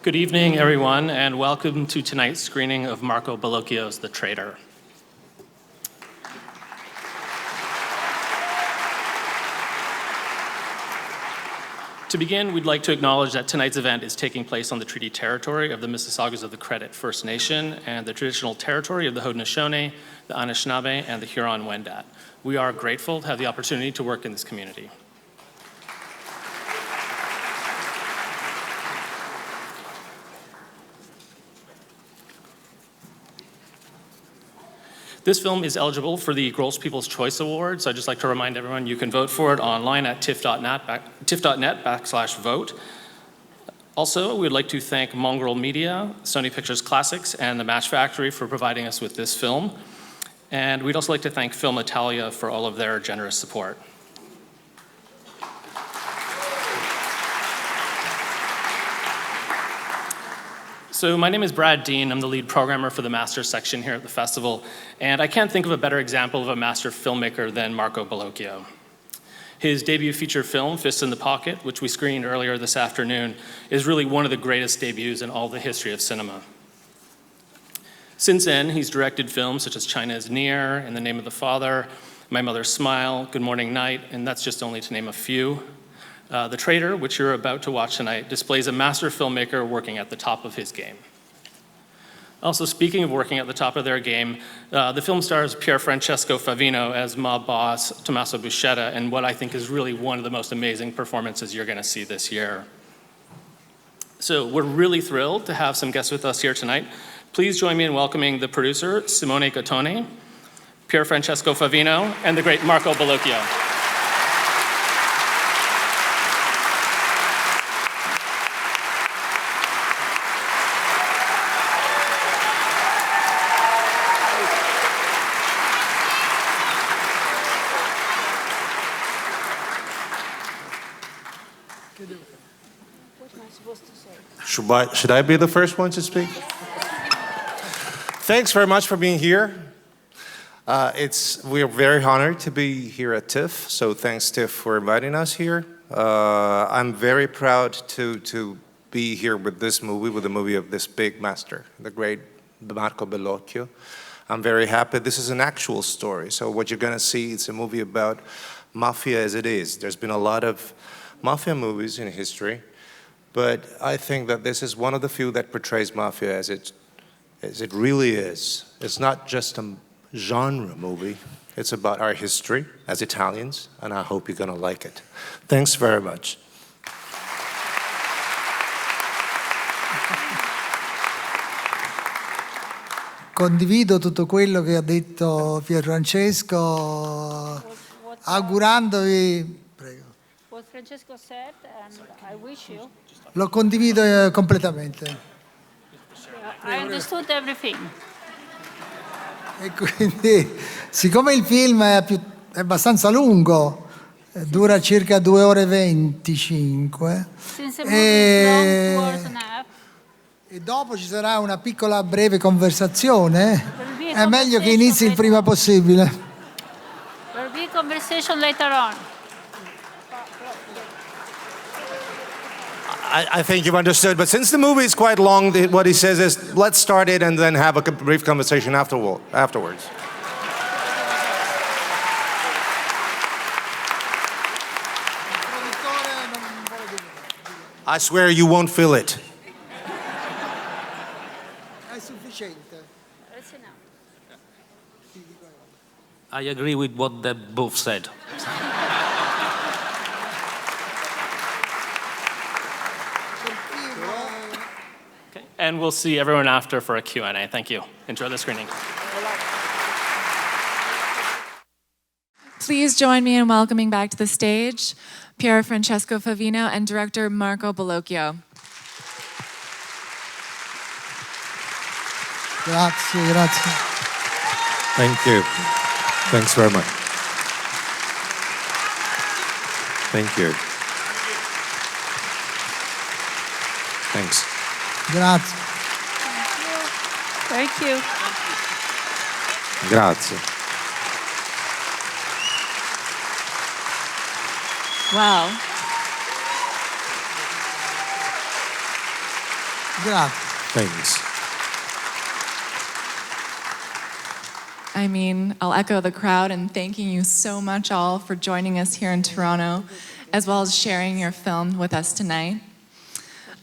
Good evening, everyone, and welcome to tonight's screening of Marco Bellocchio's The Traitor. To begin, we'd like to acknowledge that tonight's event is taking place on the treaty territory of the Mississaugas of the Credit First Nation and the traditional territory of the Haudenosaunee, the Anishinaabe, and the Huron-Wendat. We are grateful to have the opportunity to work in this community. This film is eligible for the Gross People's Choice Award, so I'd just like to remind everyone you can vote for it online at tiff.net/vote. Also, we'd like to thank Mongrel Media, Sony Pictures Classics, and the Match Factory for providing us with this film. And we'd also like to thank Film Italia for all of their generous support. So my name is Brad Dean. I'm the lead programmer for the master section here at the festival, and I can't think of a better example of a master filmmaker than Marco Bellocchio. His debut feature film, Fist in the Pocket, which we screened earlier this afternoon, is really one of the greatest debuts in all the history of cinema. Since then, he's directed films such as China is Near, In the Name of the Father, My Mother's Smile, Good Morning Night, and that's just only to name a few. The Traitor, which you're about to watch tonight, displays a master filmmaker working at the top of his game. Also, speaking of working at the top of their game, the film stars Pierfrancesco Favino as mob boss Tommaso Buscetta in what I think is really one of the most amazing performances you're going to see this year. So we're really thrilled to have some guests with us here tonight. Please join me in welcoming the producer, Simone Gattoni, Pierfrancesco Favino, and the great Marco Bellocchio. Should I be the first one to speak? Thanks very much for being here. We are very honored to be here at TIFF, so thanks TIFF for inviting us here. I'm very proud to be here with this movie, with the movie of this big master, the great Marco Bellocchio. I'm very happy. This is an actual story, so what you're gonna see, it's a movie about Mafia as it is. There's been a lot of Mafia movies in history, but I think that this is one of the few that portrays Mafia as it really is. It's not just a genre movie. It's about our history as Italians, and I hope you're gonna like it. Thanks very much. Condivido tutto quello che ha detto Pierfrancesco, augurandovi... Prego. What Francesco said, and I wish you. Lo condivido completamente. I understood everything. E quindi, siccome il film è abbastanza lungo, dura circa 2 ore e 25, e dopo ci sarà una piccola breve conversazione, è meglio che inizi il prima possibile. There will be a conversation later on. I think you've understood, but since the movie is quite long, what he says is, let's start it and then have a brief conversation afterwards. I swear you won't feel it. È sufficiente. I agree with what they both said. And we'll see everyone after for a Q&A. Thank you. Enjoy the screening. Please join me in welcoming back to the stage Pierfrancesco Favino and director Marco Bellocchio. Grazie, grazie. Thank you. Thanks very much. Thank you. Thanks. Grazie. Thank you. Grazie. Well, Grazie. things. I mean, I'll echo the crowd in thanking you so much all for joining us here in Toronto, as well as sharing your film with us tonight.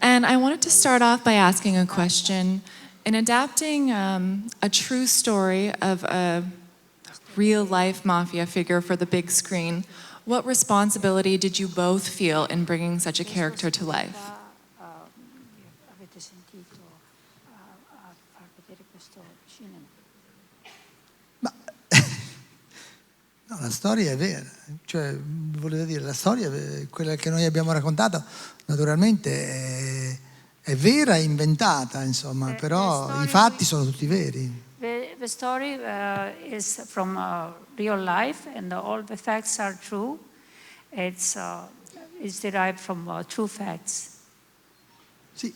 And I wanted to start off by asking a question. In adapting a true story of a real-life mafia figure for the big screen, what responsibility did you both feel in bringing such a character to life? Avete sentito a far vedere questo cinema? No, la storia è vera, cioè volevo dire, la storia, quella che noi abbiamo raccontato, naturalmente è vera e inventata, insomma, però i fatti sono tutti veri. The story is from real life, and all the facts are true. It's derived from true facts. Sì,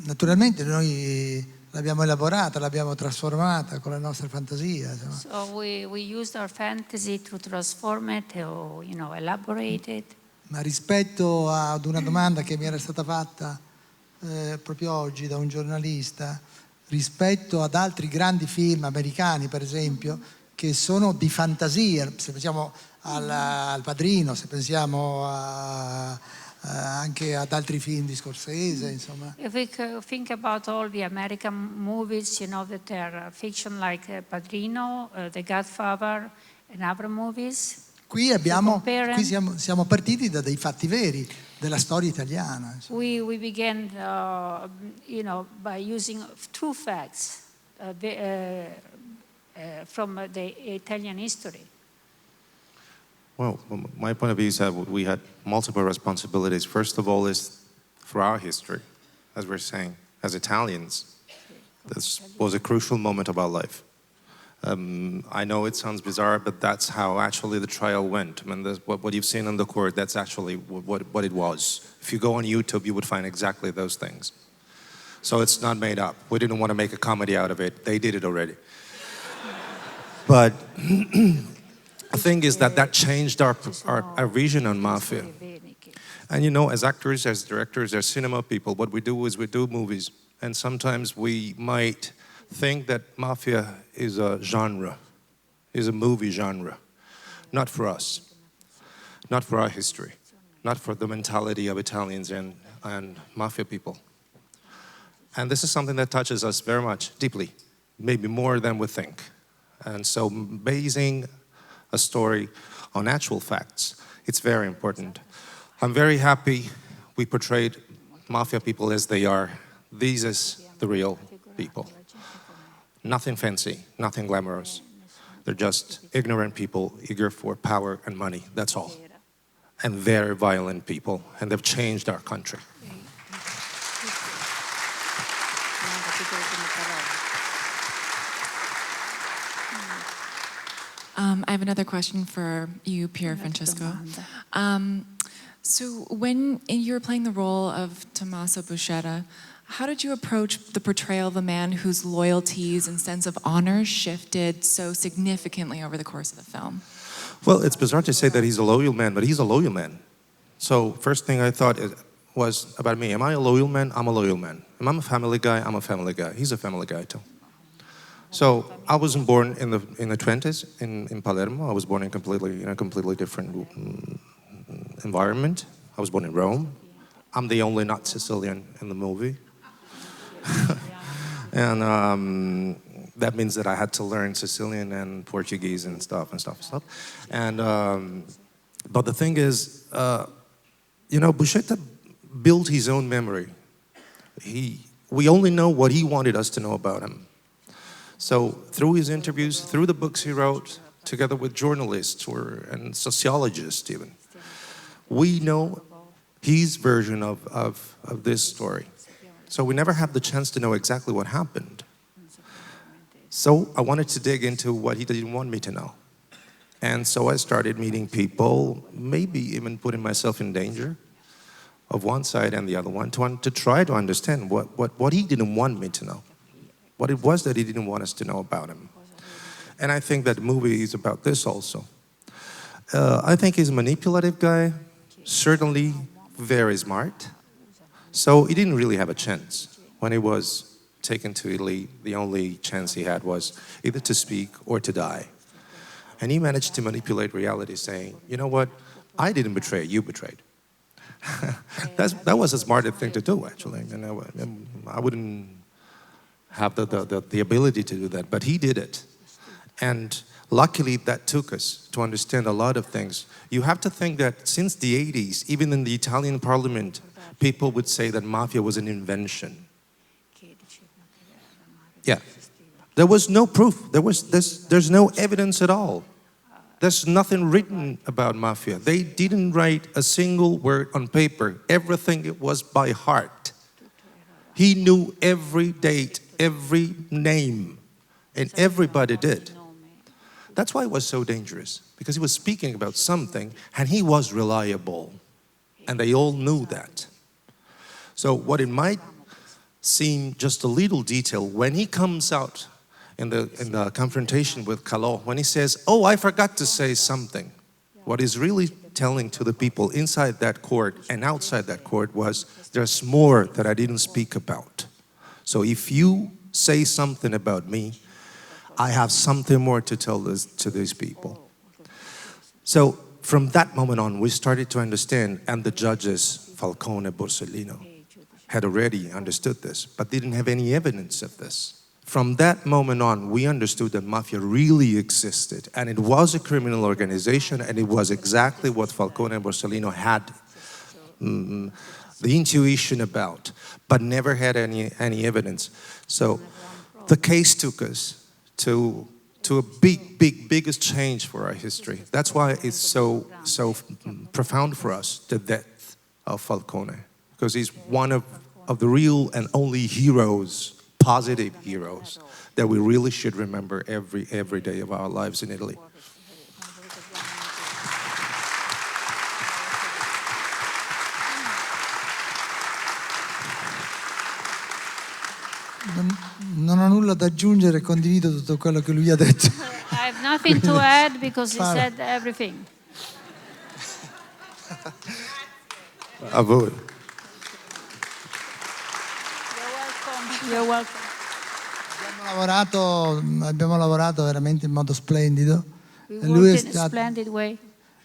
naturalmente noi l'abbiamo elaborata, l'abbiamo trasformata con la nostra fantasia. Insomma. So we used our fantasy to transform it, to elaborate it. Ma rispetto ad una domanda che mi era stata fatta proprio oggi da un giornalista, rispetto ad altri grandi film americani, per esempio, che sono di fantasia, se pensiamo al Padrino, se pensiamo anche ad altri film di Scorsese, insomma. If we think about all the American movies, that are fiction like Padrino, The Godfather, and other movies. Qui siamo partiti da dei fatti veri della storia italiana. We began, by using true facts from the Italian history. Well, my point of view is that we had multiple responsibilities. First of all is for our history, as we're saying, as Italians. This was a crucial moment of our life. I know it sounds bizarre, but that's how actually the trial went. I mean, what you've seen in the court, that's actually what it was. If you go on YouTube, you would find exactly those things. So it's not made up. We didn't want to make a comedy out of it. They did it already. But the thing is that changed our vision on Mafia. And as actors, as directors, as cinema people, what we do is we do movies. And sometimes we might think that Mafia is a genre, is a movie genre. Not for us, not for our history, not for the mentality of Italians and Mafia people. And this is something that touches us very much, deeply, maybe more than we think. And so basing a story on actual facts, it's very important. I'm very happy we portrayed Mafia people as they are. These is the real people. Nothing fancy, nothing glamorous. They're just ignorant people eager for power and money, that's all. And very violent people, and they've changed our country. I have another question for you, Pierfrancesco. So when you were playing the role of Tommaso Buscetta, how did you approach the portrayal of a man whose loyalties and sense of honor shifted so significantly over the course of the film? Well, it's bizarre to say that he's a loyal man, but he's a loyal man. So first thing I thought was about me. Am I a loyal man? I'm a loyal man. Am I a family guy? I'm a family guy. He's a family guy too. So I wasn't born in the 20s in Palermo. I was born in a completely different environment. I was born in Rome. I'm the only not Sicilian in the movie. And that means that I had to learn Sicilian and Portuguese and stuff. And but the thing is, Buscetta built his own memory. We only know what he wanted us to know about him. So through his interviews, through the books he wrote, together with journalists and sociologists even, we know his version of this story. So we never have the chance to know exactly what happened. So I wanted to dig into what he didn't want me to know. And so I started meeting people, maybe even putting myself in danger of one side and the other one, to try to understand what he didn't want me to know, what it was that he didn't want us to know about him. And I think that the movie is about this also. I think he's a manipulative guy, certainly very smart. So he didn't really have a chance. when he was taken to Italy, the only chance he had was either to speak or to die. And he managed to manipulate reality, saying, you know what, I didn't betray, you betrayed. That was a smarter thing to do, actually. And I wouldn't have the ability to do that, but he did it. And luckily, that took us to understand a lot of things. You have to think that since the 80s, even in the Italian parliament, people would say that mafia was an invention. Yeah. There was no proof. There's no evidence at all. There's nothing written about mafia. They didn't write a single word on paper. Everything it was by heart. He knew every date, every name, and everybody did. That's why it was so dangerous, because he was speaking about something and he was reliable, and they all knew that. So what it might seem just a little detail, when he comes out in the confrontation with Calò, when he says, oh, I forgot to say something, what he's really telling to the people inside that court and outside that court was, there's more that I didn't speak about. So if you say something about me, I have something more to tell to these people. So from that moment on, we started to understand, and the judges, Falcone and Borsellino, had already understood this, but didn't have any evidence of this. From that moment on, we understood that mafia really existed, and it was a criminal organization, and it was exactly what Falcone and Borsellino had the intuition about, but never had any evidence. So the case took us to a biggest change for our history. That's why it's so profound for us, the death of Falcone, because he's one of the real and only heroes, positive heroes, that we really should remember every day of our lives in Italy. Non ho nulla da aggiungere, condivido tutto quello che lui ha detto. I have nothing to add because he said everything. A voi. You're welcome. Abbiamo lavorato veramente in modo splendido. We E lui worked in a splendid way.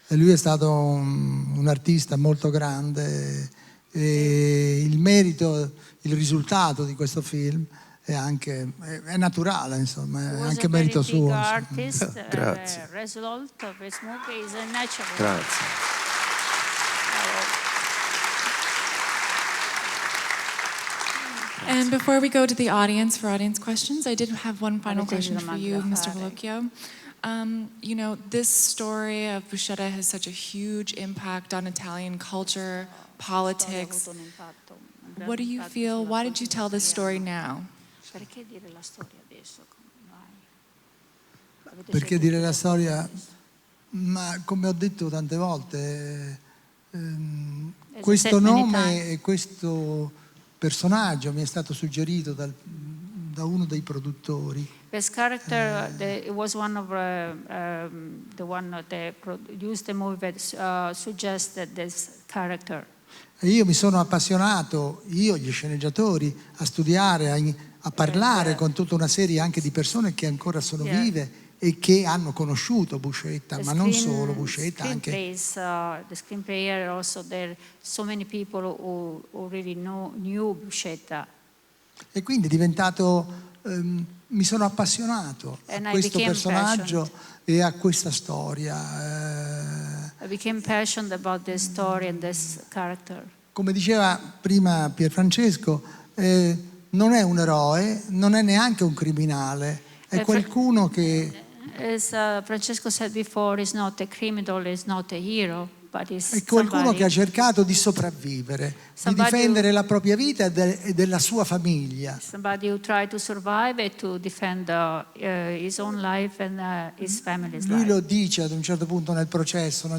E lui è stato un artista molto grande, e il merito, il risultato di questo film è naturale, insomma, è anche merito suo. Artist, Grazie. result of his movie is a natural. Grazie. And before we go to the audience for audience questions, I did have one final question for you, Mr. Bellocchio. You know, this story of Buscetta has such a huge impact on Italian culture, politics. What do you feel? Why did you tell this story now? Perché dire la storia? Ma come ho detto tante volte, questo nome e questo personaggio mi è stato suggerito da uno dei produttori. This character, it was one of the one that produced the movie that suggested this character. E io mi sono appassionato, gli sceneggiatori, a studiare, a parlare con tutta una serie anche di persone che ancora sono vive e che hanno conosciuto Buscetta, ma non solo Buscetta, anche the screenplay also there so many people who really knew Buscetta. E quindi è diventato, mi sono appassionato a questo personaggio e a questa storia. I became passionate about this story and this character. Come diceva prima Pierfrancesco, non è un eroe, non è neanche un criminale, è qualcuno che... As Francesco said before, he's not a criminal, he's not a hero, but he's è qualcuno che ha cercato di sopravvivere, di difendere la propria vita e della sua famiglia. Somebody who tried to survive and to defend his own life and his family's life. Lui lo dice ad un certo punto nel processo,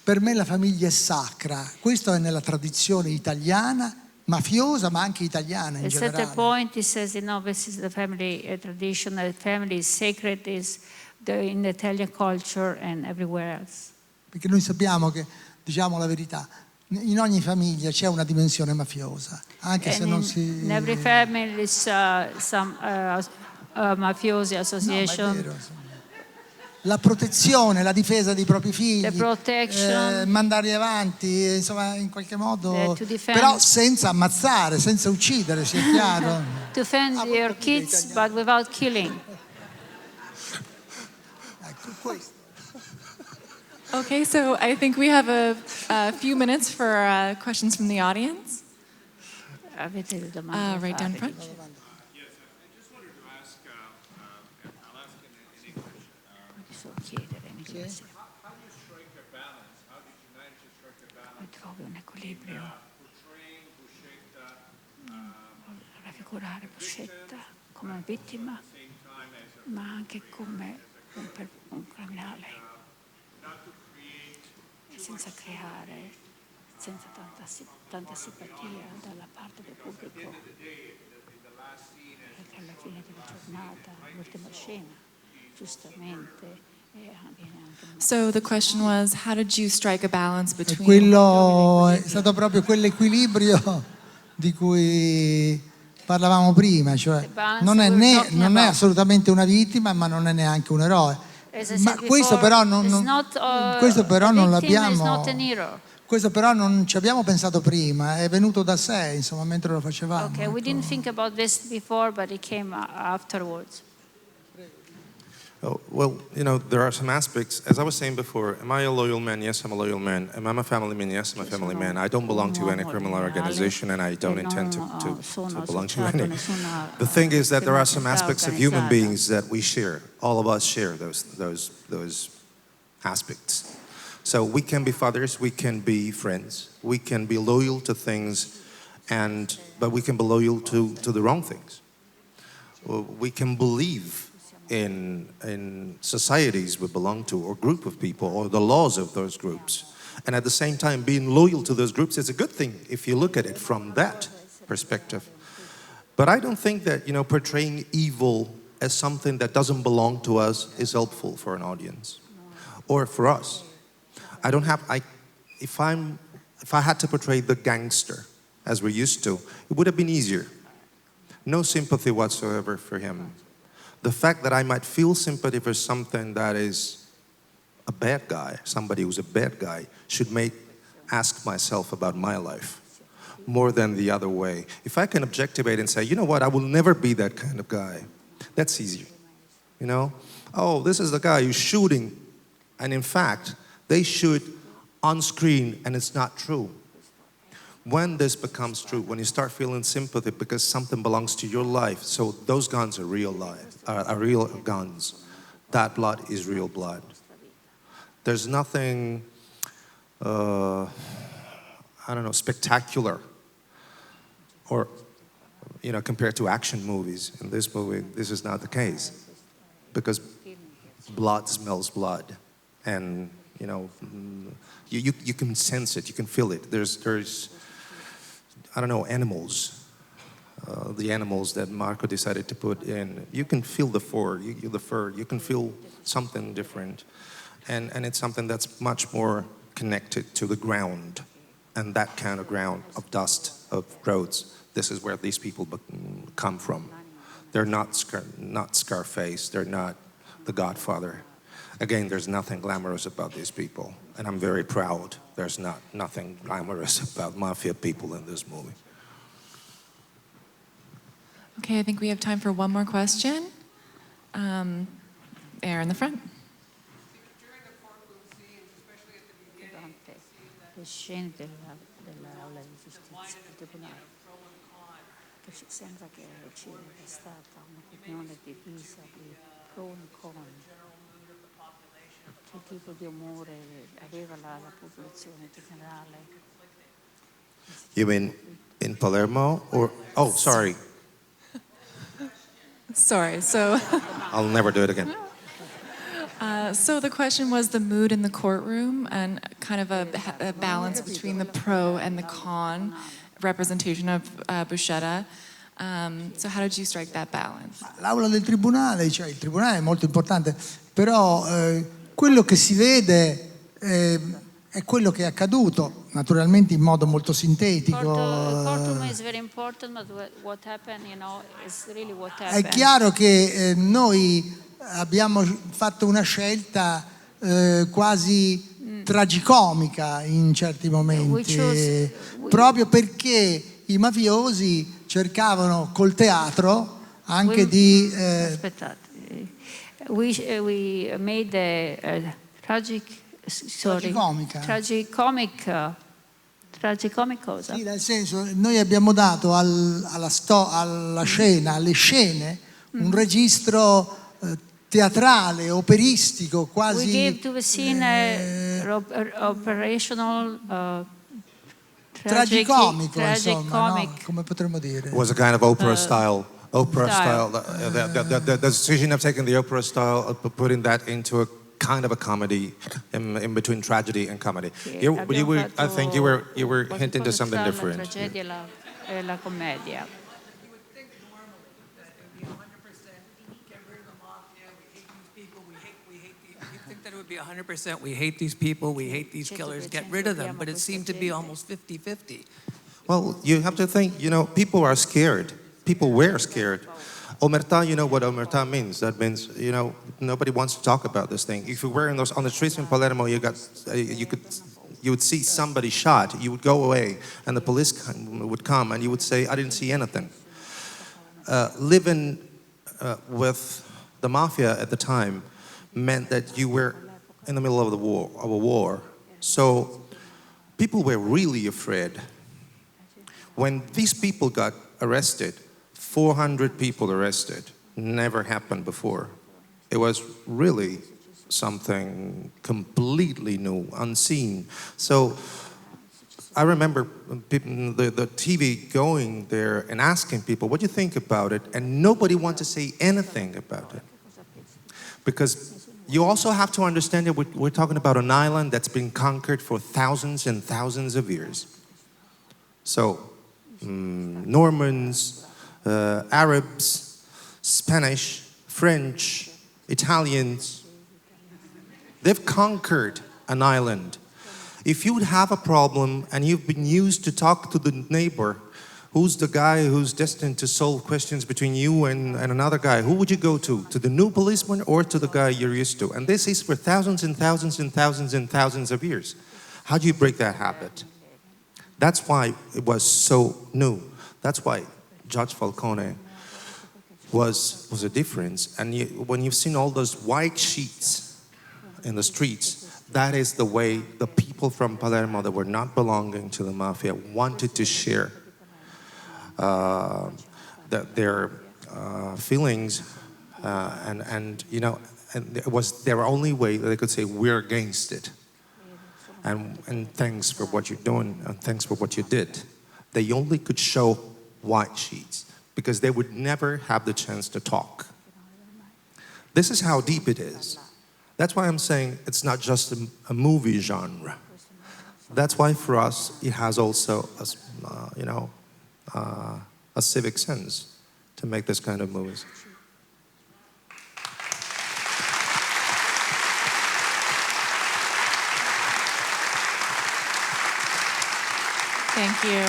per me la famiglia è sacra. Questo è nella tradizione italiana, mafiosa, ma anche italiana in generale. At a point he says, this is the family tradition, the family is sacred, is in the Italian culture and everywhere else. Perché noi sappiamo che, diciamo la verità, in ogni famiglia c'è una dimensione mafiosa, anche se non si... In every family is some mafiosi No, ma è association. vero, insomma. La protezione, la difesa dei propri figli, The protection. mandarli avanti, insomma, in qualche modo, To defend. però senza ammazzare, senza uccidere, sia chiaro. Defend your kids, but without killing. Ecco, questo. Okay, so I think we have a few minutes for questions from the audience. Avete le domande? Right down front. Trovi un equilibrio. Raffigurare Buscetta come vittima, ma anche come un criminale, senza creare, senza tanta simpatia dalla parte del pubblico, perché alla fine della giornata, l'ultima scena, giustamente, viene anche una... So the question was, how did you strike a balance E between... quello è stato proprio quell'equilibrio di cui parlavamo prima, cioè non è assolutamente una vittima, ma non è neanche un eroe. Ma questo però non l'abbiamo, questo però non ci abbiamo pensato prima, è venuto da sé, insomma, mentre lo facevamo. Okay, we didn't think about this before, but it came afterwards. Oh, well, there are some aspects. As I was saying before, am I a loyal man? Yes, I'm a loyal man. Am I a family man? Yes, I'm a family man. I don't belong to any criminal organization, and I don't intend to belong to any. The thing is that there are some aspects of human beings that we share. All of us share those aspects. So we can be fathers, we can be friends, we can be loyal to things, but we can be loyal to the wrong things. We can believe in societies we belong to, or group of people, or the laws of those groups. And at the same time, being loyal to those groups is a good thing if you look at it from that perspective. But I don't think that, portraying evil as something that doesn't belong to us is helpful for an audience, or for us. If I had to portray the gangster, as we used to, it would have been easier. No sympathy whatsoever for him. The fact that I might feel sympathy for something that is a bad guy, somebody who's a bad guy, should ask myself about my life more than the other way. If I can objectivate and say, you know what, I will never be that kind of guy, that's easier. Oh, this is the guy who's shooting, and in fact, they shoot on screen and it's not true. When this becomes true, when you start feeling sympathy because something belongs to your life, so those guns are real guns. That blood is real blood. There's nothing, spectacular, or compared to action movies. In this movie, this is not the case, because blood smells blood, and you can sense it, you can feel it. There's animals, the animals that Marco decided to put in. You can feel the fur, you can feel something different. And it's something that's much more connected to the ground, and that kind of ground of dust, of roads. This is where these people come from. They're not Scarface, they're not The Godfather. Again, there's nothing glamorous about these people, and I'm very proud. There's nothing glamorous about mafia people in this movie. Okay, I think we have time for one more question. There in the front. Durante le scene dell'aula di giustizia del tribunale, che ci sembra che ci sia stata un'opinione divisa di pro e contro. Che tipo di umore aveva la popolazione generale? You mean in Palermo, or sorry. Sorry, so I'll never do it again. so the question was the mood in the courtroom and kind of a balance between the pro and the con representation of Buscetta. So how did you strike that balance? L'aula del tribunale, cioè il tribunale è molto importante, però quello che si vede è quello che è accaduto. naturalmente in modo molto sintetico. Courtroom is very important, but what happened, is really what happened. È chiaro che noi abbiamo fatto una scelta quasi tragicomica in certi momenti, proprio perché i mafiosi cercavano col teatro anche di... Aspettate. We made a tragicomic cosa? Sì, nel senso, noi abbiamo dato alle scene, un registro teatrale, operistico, quasi... We gave to the scene operational tragicomico, insomma, no? Come potremmo dire? It was a kind of opera style. The decision of taking the opera style, putting that into a kind of a comedy, in between tragedy and comedy. I think you were hinting to something different. La tragedia e la commedia. That it would be 100%, we hate these people, we hate these killers, get rid of them, but it seemed to be almost 50-50. Well, you have to think, people are scared. People were scared. Omertà, you know what omertà means. That means, nobody wants to talk about this thing. If you were on the streets in Palermo, you would see somebody shot, you would go away, and the police would come, and you would say, I didn't see anything. Living with the mafia at the time meant that you were in the middle of a war. So people were really afraid. When these people got arrested, 400 people arrested, never happened before. It was really something completely new, unseen. So I remember the TV going there and asking people, what do you think about it? And nobody wanted to say anything about it. Because you also have to understand that we're talking about an island that's been conquered for thousands and thousands of years. So, Normans, Arabs, Spanish, French, Italians, they've conquered an island. If you would have a problem and you've been used to talk to the neighbor, who's the guy who's destined to solve questions between you and another guy, who would you go to? To the new policeman or to the guy you're used to? And this is for thousands and thousands and thousands and thousands of years. How do you break that habit? That's why it was so new. That's why Judge Falcone was a difference. And when you've seen all those white sheets in the streets, that is the way the people from Palermo that were not belonging to the mafia wanted to share their feelings, and it was their only way that they could say, we're against it. And thanks for what you're doing, and thanks for what you did. They only could show white sheets because they would never have the chance to talk. This is how deep it is. That's why I'm saying it's not just a movie genre. That's why for us it has also a civic sense to make this kind of movies. Thank you.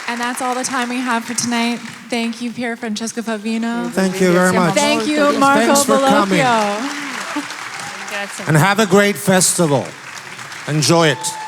And that's all the time we have for tonight. Thank you, Pierfrancesco Favino. Thank you very much. Thank you, Marco Thanks for coming. Bellocchio. And have a great festival. Enjoy it.